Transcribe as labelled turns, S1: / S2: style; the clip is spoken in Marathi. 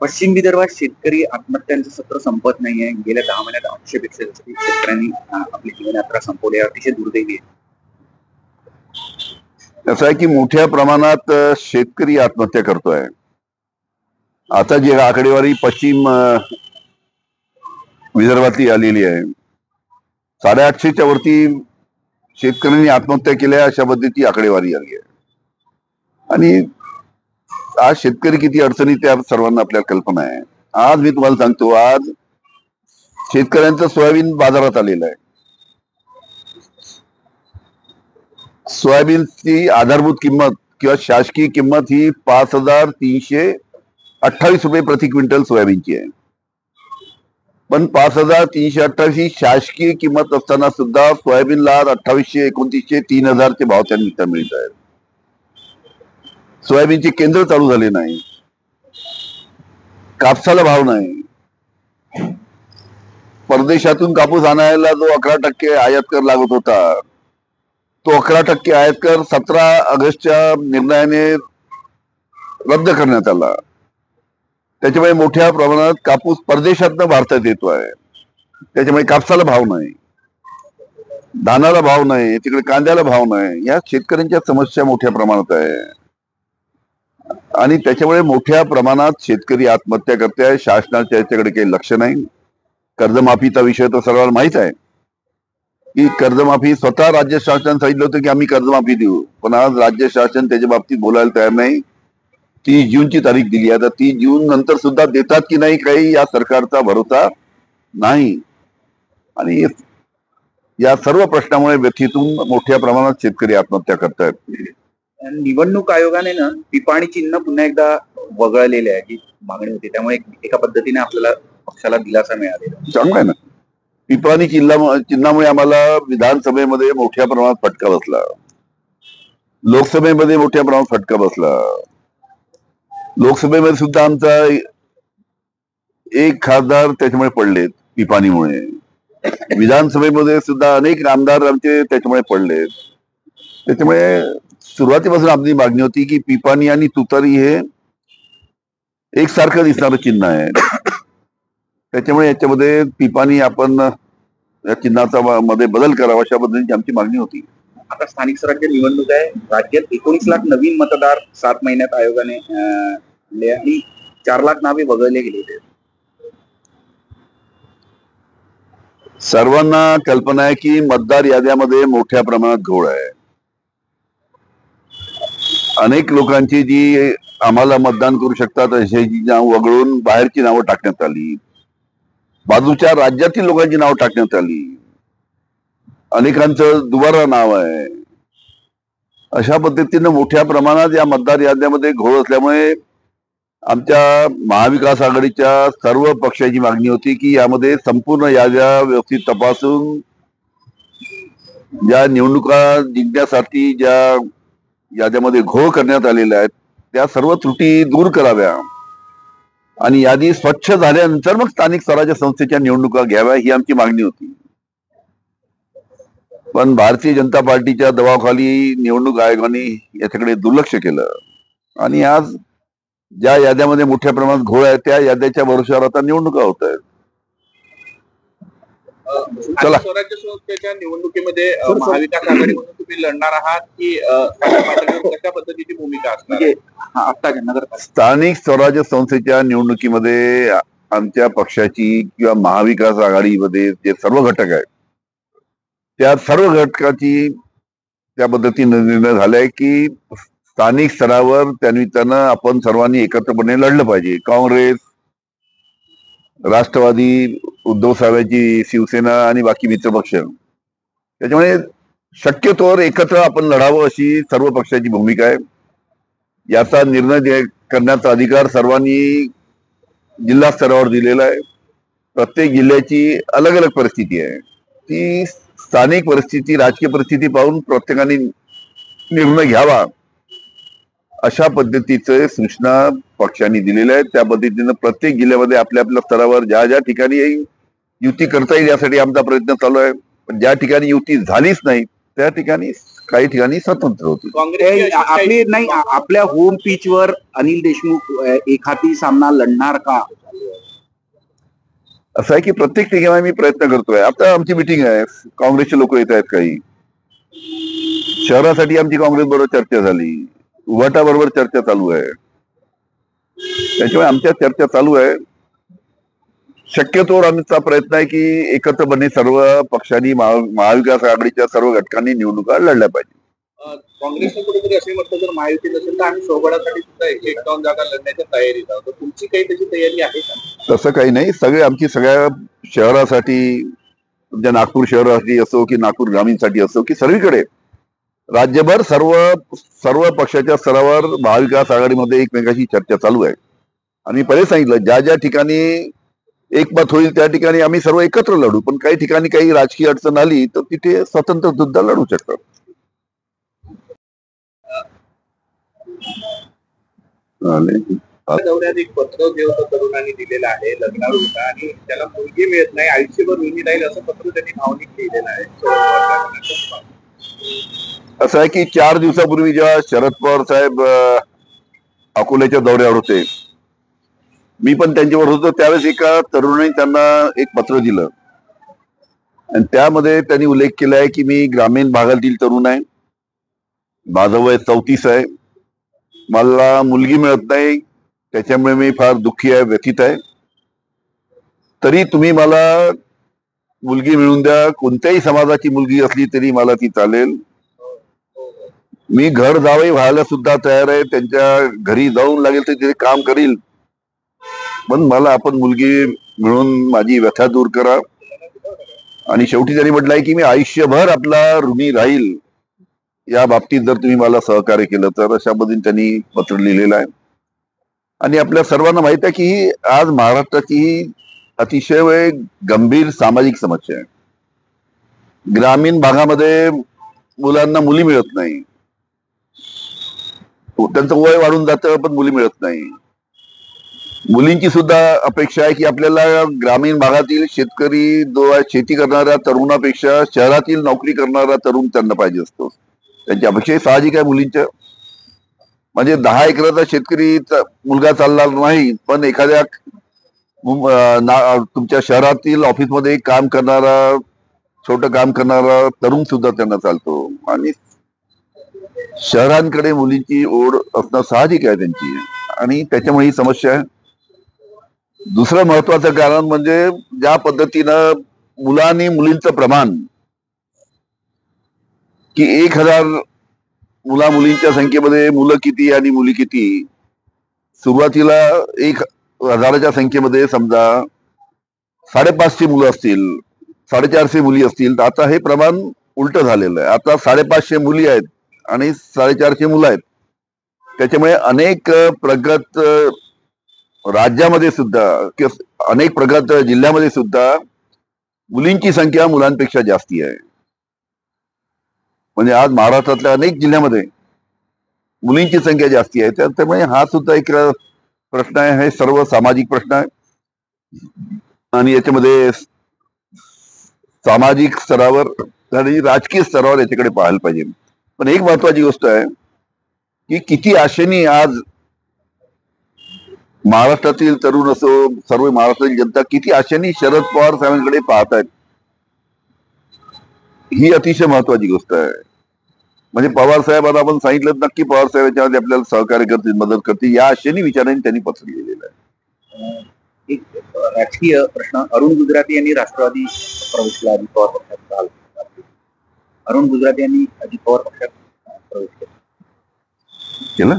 S1: पश्चिम विदर्भात शेतकरी आत्महत्यांचं सत्र संपत नाहीये. गेल्या 10 महिन्यात 800 पेक्षा जास्त शेतकऱ्यांनी आपली जीवनयात्रा संपवली आहे. अतिशय दुर्दैवी आहे.
S2: असं आहे की मोठ्या प्रमाणात शेतकरी आत्महत्या करतोय. आता जी आकडेवारी पश्चिम विदर्भातली आलेली आहे, 850च्या वरती शेतकऱ्यांनी आत्महत्या केल्या अशा पद्धतीची आकडेवारी आली आहे. आणि आज शेतकरी किती अडचणीत त्या सर्वांना आपल्याला कल्पना आहे. आज मी तुम्हाला सांगतो, आज शेतकऱ्यांचं सोयाबीन बाजारात आलेलं आहे. सोयाबीनची आधारभूत किंमत किंवा शासकीय किंमत ही 5,328 रुपये प्रति क्विंटल सोयाबीनची आहे. पण 5,328 ही शासकीय किंमत असताना सुद्धा सोयाबीनला 2,800, 2,900, 3,000चे भाव त्या मिळत आहेत. सोयाबीनचे केंद्र चालू झाले नाही, कापसाला भाव नाही. परदेशातून कापूस आणायला जो 11% आयात कर लागत होता, तो 11% आयात कर 17 ऑगस्टच्या निर्णयाने रद्द करण्यात आला. त्याच्यामुळे मोठ्या प्रमाणात कापूस परदेशातनं भारतात येतोय. त्याच्यामुळे कापसाला भाव नाही, धानाला भाव नाही, तिकडे कांद्याला भाव नाही. या शेतकऱ्यांच्या समस्या मोठ्या प्रमाणात आहे आणि त्याच्यामुळे मोठ्या प्रमाणात शेतकरी आत्महत्या करते. शासनाच्या याच्याकडे काही लक्ष नाही. कर्जमाफीचा विषय तर सर्वांना माहित आहे की कर्जमाफी स्वतः राज्य शासनाने सांगितलं होतं की आम्ही कर्जमाफी देऊ, पण आज राज्य शासन त्याच्या बाबतीत बोलायला तयार नाही. 30 जूनची तारीख दिली. आता 30 जून नंतर सुद्धा देतात की नाही काही या सरकारचा भरोसा नाही. आणि या सर्व प्रश्नामुळे व्यथितून मोठ्या प्रमाणात शेतकरी आत्महत्या करतायत.
S1: निवडणूक आयोगाने ना पिपाणी चिन्ह पुन्हा एकदा वगळलेले आहे, जी मागणी होती. त्यामुळे एका पद्धतीने आपल्याला पक्षाला दिलासा मिळालेला.
S2: चांगलं आहे ना. पिपाणी चिन्हामुळे आम्हाला विधानसभेमध्ये मोठ्या प्रमाणात फटका बसला, लोकसभेमध्ये मोठ्या प्रमाणात फटका बसला. लोकसभेमध्ये सुद्धा आमचा एक खासदार त्याच्यामुळे पडलेत पिपाणीमुळे. विधानसभेमध्ये सुद्धा अनेक आमदार आमचे त्याच्यामुळे पडलेत. त्याच्यामुळे सुरुवातीपासून आपली मागणी होती की पिपाणी आणि तुतारी हे एकसारखं दिसणारं चिन्ह आहे. त्याच्यामुळे याच्यामध्ये पिपाणी आपण या चिन्हाचा मध्ये बदल करावा अशा पद्धतीची आमची मागणी होती.
S1: आता स्थानिक स्वराज्य निवडणूक आहे. राज्यात 19 लाख नवीन मतदार 7 महिन्यात आयोगाने आणि 4 लाख नावे वगळले गेले.
S2: सर्वांना कल्पना आहे की मतदार याद्यामध्ये मोठ्या प्रमाणात घोळ आहे. अनेक लोकांची जी आम्हाला मतदान करू शकतात अशाची नाव वगळून बाहेरची नावं टाकण्यात आली. बाजूच्या राज्यातील लोकांची नावं टाकण्यात आली. अनेकांचं दुबारा नाव आहे. अशा पद्धतीनं मोठ्या प्रमाणात या मतदार याद्यामध्ये घोळ असल्यामुळे आमच्या महाविकास आघाडीच्या सर्व पक्षाची मागणी होती की यामध्ये संपूर्ण याद्या व्यवस्थित तपासून ज्या निवडणुका जिंकण्यासाठी ज्या याद्यामध्ये घोळ करण्यात आलेल्या आहेत त्या सर्व त्रुटी दूर कराव्या आणि यादी स्वच्छ झाल्यानंतर मग स्थानिक स्वराज्य संस्थेच्या निवडणुका घ्याव्या ही आमची मागणी होती. पण भारतीय जनता पार्टीच्या दबावाखाली निवडणूक आयोगाने याच्याकडे दुर्लक्ष केलं आणि आज ज्या याद्यामध्ये मोठ्या प्रमाणात घोळ आहे त्या याद्याच्या भरोश्यावर आता निवडणुका होत आहेत.
S1: चला, स्वराज्य संस्थेच्या निवडणुकीमध्ये महाविकास आघाडी म्हणून तुम्ही लढणार आहात की कशा पद्धतीची भूमिका असणार?
S2: स्थानिक स्वराज्य संस्थेच्या निवडणुकीमध्ये आमच्या पक्षाची किंवा महाविकास आघाडीमध्ये जे सर्व घटक आहेत त्या सर्व घटकाची त्या पद्धतीने निर्णय झालाय की स्थानिक स्तरावर त्यानिमित्तानं आपण सर्वांनी एकत्रपणे लढलं पाहिजे. काँग्रेस, राष्ट्रवादी, उद्धव साहेबांची शिवसेना आणि बाकी मित्रपक्ष, त्याच्यामुळे शक्यतोवर एकत्र आपण लढावं अशी सर्व पक्षाची भूमिका आहे. याचा निर्णय करण्याचा अधिकार सर्वांनी जिल्हा स्तरावर दिलेला आहे. प्रत्येक जिल्ह्याची अलग अलग परिस्थिती आहे. ती स्थानिक परिस्थिती, राजकीय परिस्थिती पाहून प्रत्येकाने निर्णय घ्यावा अशा पद्धतीचे सूचना पक्षांनी दिलेल्या आहेत. त्या पद्धतीनं प्रत्येक जिल्ह्यामध्ये आपल्या आपल्या स्तरावर ज्या ज्या ठिकाणी युती करता येईल यासाठी आमचा प्रयत्न चालू आहे. पण ज्या ठिकाणी युती झालीच नाही त्या ठिकाणी काही ठिकाणी स्वतंत्र होती.
S1: काँग्रेसची अशी
S3: आपली नाही आपल्या होम पिच वर अनिल देशमुख एखादी सामना लढणार का?
S2: असं आहे की प्रत्येक ठिकाणी मी प्रयत्न करतोय. आता आमची मिटिंग आहे, काँग्रेसचे लोक येत आहेत. काही शहरासाठी आमची काँग्रेस बरोबर चर्चा झाली, उभाटा बरोबर चर्चा चालू आहे. त्याच्यामुळे आमच्या चर्चा चालू आहे. शक्यतोवर आमचा प्रयत्न आहे की एकत्रपणे सर्व पक्षांनी महाविकास आघाडीच्या सर्व घटकांनी निवडणुका लढल्या पाहिजे.
S1: काँग्रेसने कुठेतरी असे म्हटलं जर महायुती नसेल तर आम्ही सोबळासाठी सुद्धा 1-1 जागा लढण्याच्या तयारीत आहोत. तर तुमची काही त्याची तयारी आहे का?
S2: तसं काही नाही. आमची सगळ्या शहरासाठी, म्हणजे नागपूर शहरासाठी असो की नागपूर ग्रामीणसाठी असो की सर्वीकडे राज्यभर सर्व पक्षाच्या स्तरावर महाविकास आघाडीमध्ये एकमेकाशी चर्चा चालू आहे. आणि पहिले सांगितलं, ज्या ज्या ठिकाणी एकमत होईल त्या ठिकाणी आम्ही सर्व एकत्र लढू, पण काही ठिकाणी काही राजकीय अडचण आली तर तिथे स्वतंत्र सुद्धा लढू शकतात.
S1: दौऱ्यात एक पत्र जे होतं तरुणांनी दिलेलं आहे, लग्नावर होता आणि त्याला मुलगी मिळत नाही, आयुष्यभर ऋणी राहील असं पत्र त्यांनी भावनिक लिहिलेलं आहे.
S2: असं आहे की 4 दिवसापूर्वी जेव्हा शरद पवार साहेब अकोल्याच्या दौऱ्यावर होते, मी पण त्यांच्यावर होतो, त्यावेळेस एका तरुणाने त्यांना एक पत्र दिलं आणि त्यामध्ये त्यांनी उल्लेख केला आहे की मी ग्रामीण भागातील तरुण आहे, माझं वय 34 आहे, मला मुलगी मिळत नाही, त्याच्यामुळे मी फार दुःखी आहे, व्यथित आहे. तरी तुम्ही मला मुलगी मिळवून द्या, कोणत्याही समाजाची मुलगी असली तरी मला ती चालेल. मी घर जावई व्हायला सुद्धा तयार आहे, त्यांच्या घरी जाऊन लागेल तर तिथे काम करील, पण मला आपण मुलगी मिळून माझी व्यथा दूर करा. आणि शेवटी त्यांनी म्हटलंय की मी आयुष्यभर आपला ऋणी राहील, या बाबतीत जर तुम्ही मला सहकार्य केलं तर, अशा पद्धतीने त्यांनी पत्र लिहिलेलं आहे. आणि आपल्या सर्वांना माहित आहे की ही आज महाराष्ट्राची ही अतिशय गंभीर सामाजिक समस्या आहे. ग्रामीण भागामध्ये मुलांना मुली मिळत नाही, त्यांचं वय वाढून जातं पण मुली मिळत नाही. मुलींची सुद्धा अपेक्षा आहे की आपल्याला ग्रामीण भागातील शेतकरी जो आहे, शेती करणाऱ्या तरुणापेक्षा शहरातील नोकरी करणारा तरुण त्यांना पाहिजे असतो. त्यांची अपेक्षा साहजिक आहे मुलींच्या. म्हणजे 10 एकराचा शेतकरी मुलगा चालणार नाही, पण एखाद्या तुमच्या शहरातील ऑफिसमध्ये काम करणारा, छोटं काम करणारा तरुण सुद्धा त्यांना चालतो. आणि शहरांकडे मुलींची ओढ असणं साहजिक आहे त्यांची, आणि त्याच्यामुळे ही समस्या आहे. दुसरं महत्वाचं कारण म्हणजे ज्या पद्धतीनं मुलांनी मुलींचं प्रमाण की 1000 मुला मुलींच्या संख्येमध्ये मुलं किती आणि मुली किती, सुरुवातीला 1000च्या संख्येमध्ये समजा 550 मुलं असतील, 450 मुली असतील, तर आता हे प्रमाण उलट झालेलं आहे. आता 550 मुली आहेत आणि 450 मुलं आहेत. त्याच्यामुळे अनेक प्रगत राज्यामध्ये सुद्धा किंवा अनेक प्रगत जिल्ह्यामध्ये सुद्धा मुलींची संख्या मुलांपेक्षा जास्ती आहे. म्हणजे आज महाराष्ट्रातल्या अनेक जिल्ह्यामध्ये मुलींची संख्या जास्ती आहे. त्यामुळे हा सुद्धा एक प्रश्न आहे, हे सर्व सामाजिक प्रश्न आहे आणि याच्यामध्ये सामाजिक स्तरावर आणि राजकीय स्तरावर याच्याकडे पाहायला पाहिजे. पण एक महत्वाची गोष्ट आहे की किती आशेने आज महाराष्ट्रातील तरुण असो, सर्व महाराष्ट्रातील जनता किती आशेने शरद पवार साहेबांकडे पाहत आहेत, ही अतिशय महत्वाची गोष्ट आहे. म्हणजे पवार साहेबांना आपण सांगितलं नक्की पवार साहेब याच्यामध्ये आपल्याला सहकार्य करतील, मदत करतील, या आशेने विचाराने त्यांनी पत्र लिहिलेलं आहे.
S3: एक राजकीय प्रश्न, अरुण गुजराती यांनी राष्ट्रवादी प्रवेश केला, अजित पवार पक्षात. अरुण गुजराती यांनी अजित पवार पक्षात प्रवेश केला.